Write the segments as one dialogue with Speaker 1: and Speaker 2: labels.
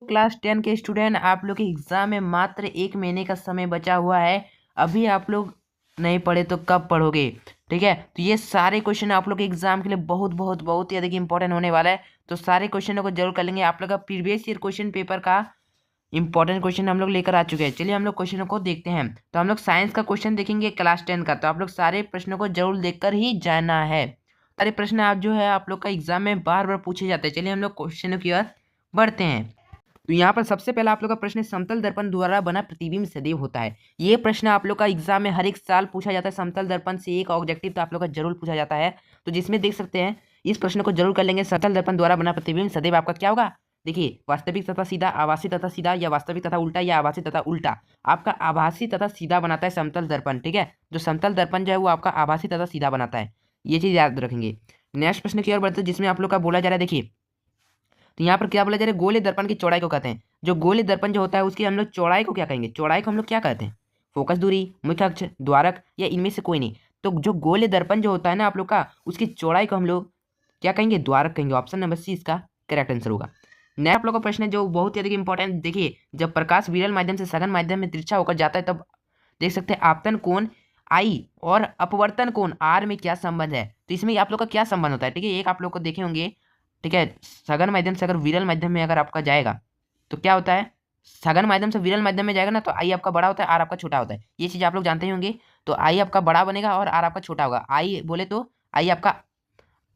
Speaker 1: Class 10 के student, आप लोग के एग्जाम में मात्र 1 महीने का समय बचा हुआ है। अभी आप लोग नहीं पढ़े तो कब पढ़ोगे? ठीक है, तो ये सारे क्वेश्चन आप लोग के एग्जाम के लिए बहुत बहुत बहुत ही अधिक इंपॉर्टेंट होने वाला है। तो सारे क्वेश्चनों को जरूर कर लेंगे। आप लोग का प्रीवियस ईयर क्वेश्चन पेपर का इंपॉर्टेंट क्वेश्चन हम लोग लेकर आ चुके हैं। चलिए हम लोग क्वेश्चनों को देखते हैं। तो हम लोग साइंस का क्वेश्चन देखेंगे क्लास 10 का। तो आप लोग सारे प्रश्नों को जरूर देखकर ही जाना है। सारे प्रश्न आप जो है आप लोग का एग्जाम में बार बार पूछे जाते हैं। चलिए हम लोग क्वेश्चनों की ओर बढ़ते हैं। तो यहाँ पर सबसे पहला आप लोग का प्रश्न है, समतल दर्पण द्वारा बना प्रतिबिंब सदैव होता है। ये प्रश्न आप लोग का एग्जाम में हर एक साल पूछा जाता है। समतल दर्पण से एक ऑब्जेक्टिव तो आप लोग का जरूर पूछा जाता है। तो जिसमें देख सकते हैं इस प्रश्न को जरूर कर लेंगे। समतल दर्पण द्वारा बना प्रतिबिंब सदैव आपका क्या होगा? देखिए, वास्तविक तथा सीधा, आभासी तथा सीधा, या वास्तविक तथा उल्टा, या आभासी तथा उल्टा। आपका आभासी तथा सीधा बनाता है समतल दर्पण। ठीक है, जो समतल दर्पण जो है वो आपका आभासी तथा सीधा बनाता है। ये चीज याद रखेंगे। नेक्स्ट प्रश्न की ओर बढ़ते हैं, जिसमें आप लोग का बोला जा रहा है। देखिए, तो यहाँ पर क्या बोला जा रहा है, गोले दर्पण की चौड़ाई को कहते हैं। जो गोले दर्पण जो होता है उसकी हम लोग चौड़ाई को क्या कहेंगे? चौड़ाई को हम लोग क्या कहते हैं? फोकस दूरी, मुख्य अक्ष, द्वारक, या इनमें से कोई नहीं। तो जो गोले दर्पण जो होता है ना आप लोग का, उसकी चौड़ाई को हम लोग क्या कहेंगे? द्वारक कहेंगे। ऑप्शन नंबर सी इसका करेक्ट आंसर होगा। नया आप लोग का प्रश्न है जो बहुत ही अधिक इंपॉर्टेंट। देखिए, जब प्रकाश विरल माध्यम से सघन माध्यम में तिरछा होकर जाता है तब देख सकते हैं आपतन कोण आई और अपवर्तन कोण आर में क्या संबंध है। तो इसमें आप लोग का क्या संबंध होता है? ठीक है, एक आप लोग को देखे होंगे। ठीक है, सघन माध्यम से अगर विरल माध्यम में अगर आपका जाएगा तो क्या होता है? सघन माध्यम से विरल माध्यम में जाएगा ना तो आई आपका बड़ा होता है, आर आपका छोटा होता है। ये चीज आप लोग जानते ही होंगे। तो आई आपका बड़ा बनेगा और आर आपका छोटा होगा। आई बोले तो आई आपका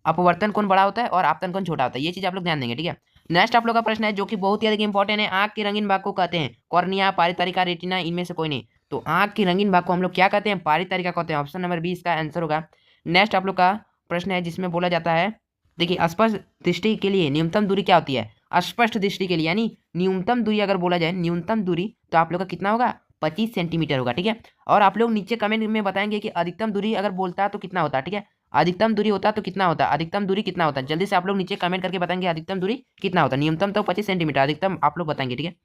Speaker 1: अपवर्तन कोण बड़ा होता है और आपतन कोण छोटा होता है। ये चीज आप लोग ध्यान देंगे। ठीक है, नेक्स्ट आप लोग का प्रश्न है जो कि बहुत ही अधिक इंपॉर्टेंट है। आंख के रंगीन भाग को कहते हैं कॉर्निया, पारितरिका, रेटिना, इनमें से कोई नहीं। तो आंख की रंगीन भाग को हम लोग क्या कहते हैं? पारितरिका कहते हैं। ऑप्शन नंबर बी इसका आंसर होगा। नेक्स्ट आप लोग का प्रश्न है जिसमें बोला जाता है, देखिए, स्पष्ट दृष्टि के लिए न्यूनतम दूरी क्या होती है? स्पष्ट दृष्टि के लिए यानी न्यूनतम दूरी अगर बोला जाए, न्यूनतम दूरी तो आप लोग का कितना होगा? 25 सेंटीमीटर होगा। ठीक है, और आप लोग नीचे कमेंट में बताएंगे कि अधिकतम दूरी अगर बोलता है तो कितना होता है। ठीक है, अधिकतम दूरी होता है तो कितना होता है? अधिकतम दूरी कितना होता है? जल्दी से आप लोग नीचे कमेंट करके बताएंगे अधिकतम दूरी कितना होता है। न्यूनतम तो 25 सेंटीमीटर, अधिकतम आप लोग बताएंगे। ठीक है,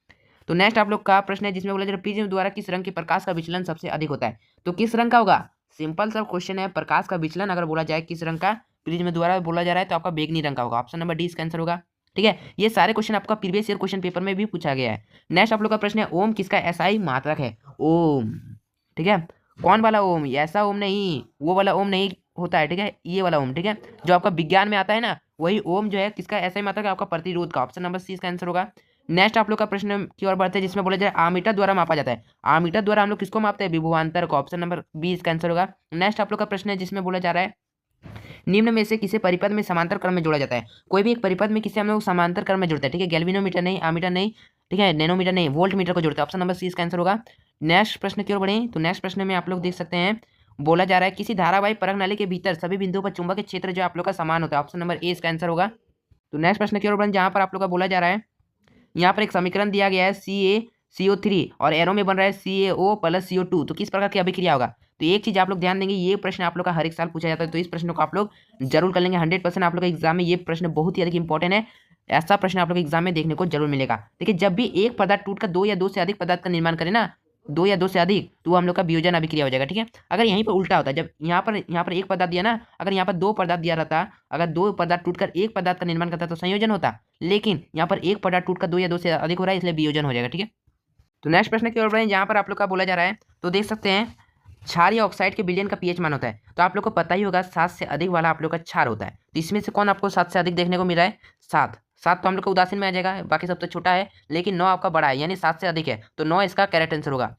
Speaker 1: तो नेक्स्ट आप लोग का प्रश्न है जिसमें बोला जा रहा है प्रिज्म द्वारा किस रंग के प्रकाश का विचलन सबसे अधिक होता है? तो किस रंग का होगा? सिंपल सा क्वेश्चन है। प्रकाश का विचलन अगर बोला जाए किस रंग का प्रिज्म द्वारा बोला जा रहा है तो आपका बैगनी रंग का होगा। ऑप्शन नंबर डी इसका आंसर होगा। ठीक है, ये सारे क्वेश्चन आपका प्रीवियस ईयर क्वेश्चन पेपर में भी पूछा गया है। नेक्स्ट आप लोग का प्रश्न है ओम किसका एसआई मात्रक है? ओम, ठीक है, कौन वाला ओम? ऐसा ओम नहीं, वो वाला ओम नहीं होता है। ठीक है, ये वाला ओम। ठीक है, जो आपका विज्ञान में आता है ना वही ओम जो है किसका एसआई मात्रक है? आपका प्रतिरोध का। ऑप्शन नंबर सी इसका आंसर होगा। नेक्स्ट आप लोग का प्रश्न की ओर बढ़ते हैं जिसमें बोला जाए आमीटर द्वारा मापा जाता है। आमीटर द्वारा हम लोग किसको मापते हैं? विभवांतर को। ऑप्शन नंबर बी इसका आंसर होगा। नेक्स्ट आप लोग का प्रश्न है जिसमें बोला जा रहा है निम्न में से किसे परिपथ में समांतर क्रम में जोड़ा जाता है? कोई भी एक परिपथ में किसे हम लोग समांतर क्रम में जोड़ते हैं। ठीक है, गैल्वेनोमीटर नहीं, आमीटर नहीं, ठीक है, नैनोमीटर नहीं, वोल्ट मीटर को जोड़ते हैं। ऑप्शन नंबर सी इसका आंसर होगा। नेक्स्ट प्रश्न की ओर बढ़े तो नेक्स्ट प्रश्न में आप लोग देख सकते हैं बोला जा रहा है किसी धारावाही परख नली के भीतर सभी बिंदुओं पर चुंबकीय क्षेत्र जो आप लोग का समान होता है। ऑप्शन नंबर ए इसका आंसर होगा। तो नेक्स्ट प्रश्न की ओर बढ़े जहां पर आप लोग का बोला जा रहा है, यहाँ पर एक समीकरण दिया गया है CaCO3 और एरो में बन रहा है CaO+CO2। तो किस प्रकार की अभिक्रिया होगा? तो एक चीज आप लोग ध्यान देंगे, ये प्रश्न आप लोग का हर एक साल पूछा जाता है। तो इस प्रश्न को आप लोग जरूर कर लेंगे। 100% आप लोग का एग्जाम में ये प्रश्न बहुत ही अधिक इंपॉर्टेंट है। ऐसा प्रश्न आप लोग एग्जाम में देखने को जरूर मिलेगा। देखिए, जब भी एक पदार्थ टूटकर दो या दो से अधिक पदार्थ का निर्माण करे ना, दो या दो से अधिक, तो हम लोग का वियोजन अभिक्रिया हो जाएगा। ठीक है, अगर यहीं पर उल्टा होता है, जब यहाँ पर एक पदार्थ दिया ना, अगर यहाँ पर दो पदार्थ दिया रहता, अगर दो पदार्थ टूटकर एक पदार्थ का निर्माण करता तो संयोजन होता। लेकिन यहाँ पर एक पदार्थ टूटकर दो या दो से अधिक हो रहा है इसलिए वियोजन हो जाएगा। ठीक है, तो नेक्स्ट प्रश्न की ओर बढ़े जहाँ पर आप लोग का बोला जा रहा है, तो देख सकते हैं क्षार या ऑक्साइड के विलयन का पीएच मान होता है। तो आप लोग को पता ही होगा 7 से अधिक वाला आप लोग का क्षार होता है। तो इसमें से कौन आपको 7 से अधिक देखने को मिला है? 7। 7 तो हम लोग का उदासीन में आ जाएगा, बाकी सब तो छोटा है, लेकिन 9 आपका बड़ा है यानी 7 से अधिक है। तो 9 इसका करेक्ट आंसर होगा।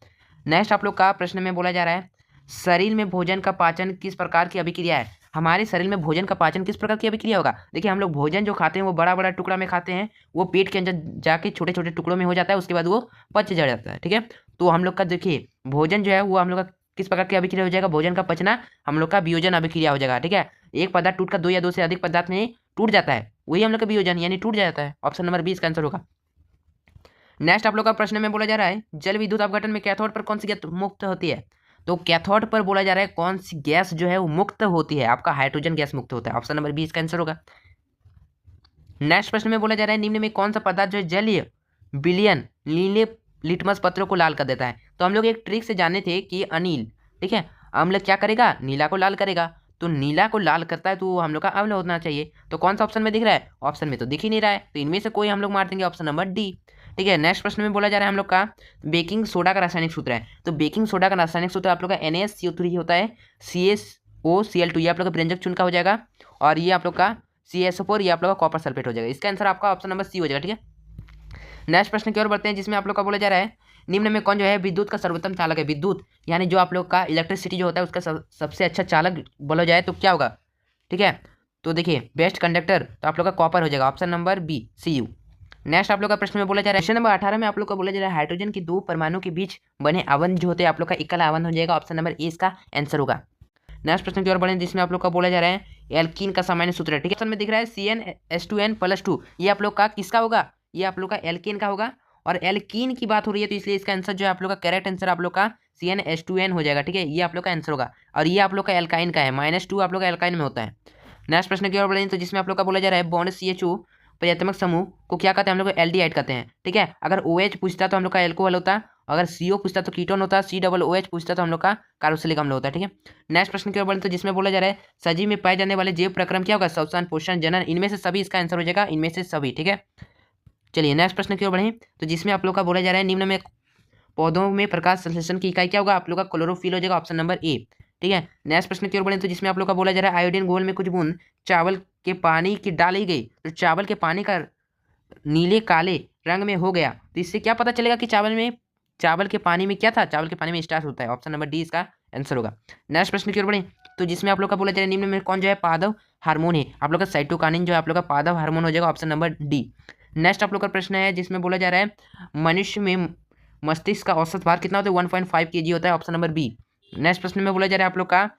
Speaker 1: नेक्स्ट आप लोग का प्रश्न में बोला जा रहा है शरीर में भोजन का पाचन किस प्रकार की अभिक्रिया है? हमारे शरीर में भोजन का पाचन किस प्रकार की अभिक्रिया होगा? देखिए, हम लोग भोजन जो खाते हैं वो बड़ा बड़ा टुकड़ा में खाते हैं, वो पेट के अंदर जाके छोटे छोटे टुकड़ों में हो जाता है, उसके बाद वो पच जाता है। ठीक है, तो हम लोग का देखिए भोजन जो है वो हम लोग का किस प्रकार की अभिक्रिया हो जाएगा? भोजन का पचना हम लोग का वियोजन अभिक्रिया हो जाएगा। ठीक है, एक पदार्थ टूटकर दो या दो से अधिक पदार्थ में टूट जाता है, वही हम लोग का वियोजन यानी टूट जाता है। ऑप्शन नंबर 20 का आंसर होगा। नेक्स्ट आप लोग का प्रश्न में बोला जा रहा है जल विद्युत अपघटन में कैथोड पर कौन सी गैस मुक्त होती है? तो कैथोड पर बोला जा रहा है कौन सी गैस जो है वो मुक्त होती है? आपका हाइड्रोजन गैस मुक्त होता है। ऑप्शन नंबर 20 का आंसर होगा। नेक्स्ट प्रश्न में बोला जा रहा है निम्न में कौन सा पदार्थ जो है जलीय विलयन नीले लिटमस पत्रों को लाल कर देता है? तो हम लोग एक ट्रिक से जाने थे कि अनिल, ठीक है, अम्ल क्या करेगा? नीला को लाल करेगा। तो नीला को लाल करता है तो हम लोग का अम्ल होना चाहिए। तो कौन सा ऑप्शन में दिख रहा है? ऑप्शन में तो दिख ही नहीं रहा है, तो इनमें से कोई हम लोग मार देंगे। Option number D. ठीक है। नेक्स्ट प्रश्न में बोला जा रहा है हम लोग का बेकिंग सोडा का रासायनिक सूत्र है। तो बेकिंग सोडा का रासायनिक सूत्र आप लोग का NaSCO3 होता है, CaOCl2 ये आप लोग का व्यंजक चुन का हो जाएगा, और ये आप लोग का CaSO4 ये आप लोग का कॉपर सल्फेट हो जाएगा। इसका आंसर आपका ऑप्शन नंबर सी हो जाएगा। ठीक है। नेक्स्ट प्रश्न की ओर बढ़ते हैं, जिसमें आप लोग का बोला जा रहा है निम्न में कौन जो है विद्युत का सर्वोत्तम चालक है। विद्युत यानी जो आप लोग का इलेक्ट्रिसिटी जो होता है उसका सबसे अच्छा चालक बोला जाए तो क्या होगा। ठीक है। तो देखिए बेस्ट कंडक्टर तो आप लोग का कॉपर हो जाएगा, option number B Cu। Next आप लोग का प्रश्न में बोला जा रहा है, क्वेश्चन नंबर 18 में आप लोग का बोला जा रहा है हाइड्रोजन की दो परमाणु के बीच बने आबंध जो होते हैं आप लोग का एकल आबंध हो जाएगा, ऑप्शन नंबर ए इसका आंसर होगा। नेक्स्ट प्रश्न की ओर बढ़े, जिसमें आप लोग का बोला जा रहा है एल्कीन का सामान्य सूत्र है। ठीक है। ऑप्शन में दिख रहा है CnH2n+2 ये आप लोग का किसका होगा, ये आप लोग का एल्कीन का होगा, और एल्कीन की बात हो रही है तो इसलिए इसका आंसर जो है आप लोग का करेक्ट आंसर आप लोग का CnH2n हो जाएगा। ठीक है। ये आप लोग का आंसर होगा, और ये आप लोग का एल्काइन का है, -2 आप लोग का एल्काइन में होता है। नेक्स्ट प्रश्न की ओर बढ़ेंगे, तो जिसमें आप लोग का बोला जा रहा है बॉन्ड CHO प्रत्यात्मक समूह को क्या कहते हैं, हम लोग को एल्डिहाइड कहते हैं। ठीक है। अगर OH पूछता तो हम लोग का एल्कोहल होता, अगर CO पूछता तो कीटोन होता, COOH पूछता तो हम लोग का कार्बोक्सिलिक अम्ल होता है। ठीक है। नेक्स्ट प्रश्न की ओर बढ़ें, तो जिसमें बोला जा रहा है सजीव में पाए जाने वाले जैव प्रक्रम क्या होगा, श्वसन, पोषण, जनन, इनमें से सभी इसका आंसर हो जाएगा, इनमें से सभी। ठीक है। चलिए नेक्स्ट प्रश्न की ओर बढ़ें, तो जिसमें आप लोग का बोला जा रहा है निम्न में पौधों में प्रकाश संश्लेषण की इकाई क्या होगा, आप लोग का क्लोरोफिल हो जाएगा, ऑप्शन नंबर ए। ठीक है। नेक्स्ट प्रश्न की ओर बढ़ें, तो जिसमें आप लोग का बोला जा रहा है आयोडीन घोल में कुछ बूंद चावल के पानी की डाली गई तो चावल के पानी का नीले काले रंग में हो गया, तो इससे क्या पता चलेगा कि चावल के पानी में क्या था, चावल के पानी में स्टार्च होता है, ऑप्शन नंबर डी इसका आंसर होगा। नेक्स्ट प्रश्न की ओर बढ़ें, तो जिसमें आप लोग का बोला जा रहा है निम्न में कौन जो है पादव हार्मोन है, आप लोग का साइटोकाइनिन जो है आप लोग का पादव हार्मोन हो जाएगा, ऑप्शन नंबर डी। नेक्स्ट आप लोग का प्रश्न है, जिसमें बोला जा रहा है मनुष्य में मस्तिष्क का औसत भार कितना होता है, 1.5 kg होता है, ऑप्शन नंबर बी। नेक्स्ट प्रश्न में बोला जा रहा है आप लोग का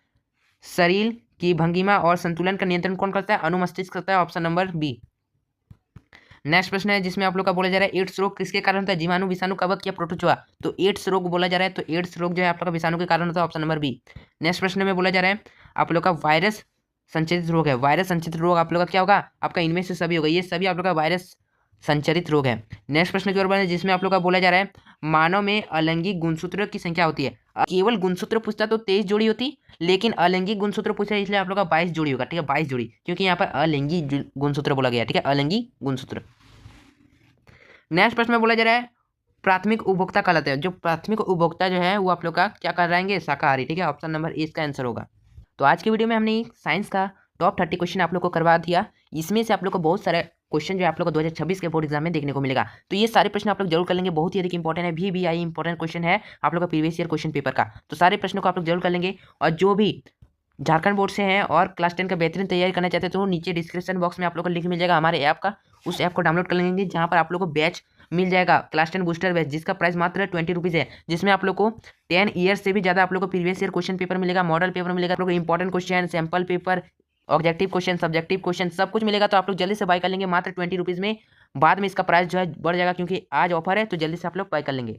Speaker 1: शरीर की भंगिमा और संतुलन का नियंत्रण कौन करता है, अनुमस्तिष्क करता है, ऑप्शन नंबर बी। नेक्स्ट प्रश्न है, जिसमें आप लोग का बोला जा रहा है एड्स रोग किसके कारण होता है, जीवाणु, विषाणु, कवक या प्रोटोजोआ। तो एड्स रोग बोला जा रहा है, तो एड्स रोग जो है आप लोग का विषाणु के कारण होता है, ऑप्शन नंबर बी। नेक्स्ट प्रश्न में बोला जा रहा है आप लोग का वायरस संचरित रोग है, वायरस संचरित रोग आप लोग का क्या होगा, आपका इनमें से सभी होगा, ये सभी आप लोग का वायरस संचरित रोग है। नेक्स्ट प्रश्न की ओर बढ़े, जिसमें आप लोग का बोला जा रहा है मानव में अलैंगिक गुणसूत्र की संख्या होती है। केवल गुणसूत्र पूछता तो 23 जोड़ी होती, लेकिन अलैंगिक गुणसूत्र पूछा इसलिए आप लोग का 22 जोड़ी होगा। ठीक है। 22 जोड़ी, क्योंकि यहाँ पर अलैंगिक गुणसूत्र बोला गया। ठीक है। अलैंगिक गुणसूत्र। नेक्स्ट प्रश्न में बोला जा रहा है प्राथमिक उपभोक्ता कहलाते हैं, जो प्राथमिक उपभोक्ता जो है वो आप लोग का क्या कर रहेंगे, शाकाहारी। ठीक है। ऑप्शन नंबर ए इसका आंसर होगा। तो आज की वीडियो में हमने साइंस का टॉप 30 क्वेश्चन आप लोग को करवा दिया। इसमें से आप लोग को बहुत सारे क्वेश्चन जो है आप लोग को 2026 के बोर्ड एग्जाम में देखने को मिलेगा। तो ये सारे प्रश्न आप लोग जरूर कर लेंगे, बहुत ही अधिक इंपॉर्टेंट है, VBI इंपॉर्टेंट क्वेश्चन है आप लोग का प्रीवियस ईयर क्वेश्चन पेपर का। तो सारे प्रश्नों को आप लोग जरूर कर लेंगे, और जो भी झारखंड बोर्ड से हैं और क्लास 10 का बेहतरीन तैयारी करना चाहते हैं तो नीचे डिस्क्रिप्शन बॉक्स में आप लोग को लिंक मिल जाएगा हमारे ऐप का, उस ऐप को डाउनलोड कर लेंगे, जहाँ पर आप लोग को बैच मिल जाएगा क्लास 10 बूस्टर बैच, जिसका प्राइस मात्र 20 रुपीज़ है, जिसमें आप लोग को 10 ईयर्स से भी ज़्यादा आप लोग को प्रीवियस ईयर क्वेश्चन पेपर मिलेगा, मॉडल पेपर मिलेगा, आप लोग को important question, sample paper, objective question, subjective question सब कुछ मिलेगा। तो आप लोग जल्दी से बाय कर लेंगे मात्र 20 रुपीज़ में, बाद में इसका प्राइस जो है बढ़ जाएगा, क्योंकि आज ऑफर है, तो जल्दी से आप लोग बाय कर लेंगे।